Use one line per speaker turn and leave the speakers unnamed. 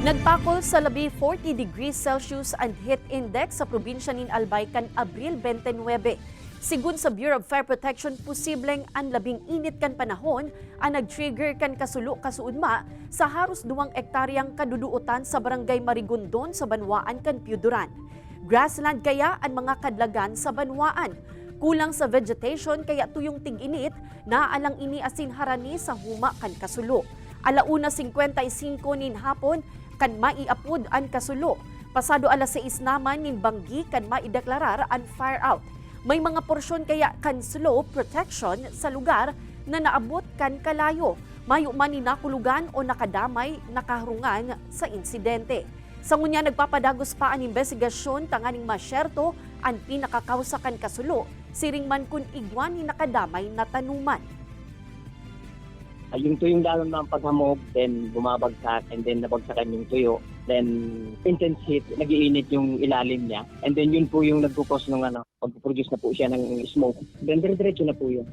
Nagpakol sa labi 40 degrees Celsius ang heat index sa probinsya nin Albay kan Abril 29. Sigun sa Bureau of Fire Protection, posibleng ang labing init kan panahon ang nag-trigger kan kasulo kasuudma sa haros 2 ektaryang kaduduotan sa barangay Marigondon sa Banwaan kan Piuduran. Grassland kaya ang mga kadlagan sa Banwaan. Kulang sa vegetation kaya tuyong tig-init na alang ini asin harani sa huma kan kasulo. 1:55 nin hapon kan maiapod ang kasulo. Pasado 6 naman nin banggi kan maideklarar ang fire out. May mga porsyon kaya kan slow protection sa lugar na naabot kan kalayo. Mayo man ni nakulugan o nakadamay nakaharungan sa insidente. Sa ngunya nagpapadagos pa ang investigasyon tanganing masyerto ang pinakakausakan kasulo, siring man kun igwan ni nakadamay na tanuman.
Yung tuyong dalon ng paghamog, then bumabagsak, and then nabagsakan yung tuyo. Then intense heat, nag-iinit yung ilalim niya. And then yun po yung nagpupos ng pag-produce na po siya ng smoke. Then dire-diretso na po yun.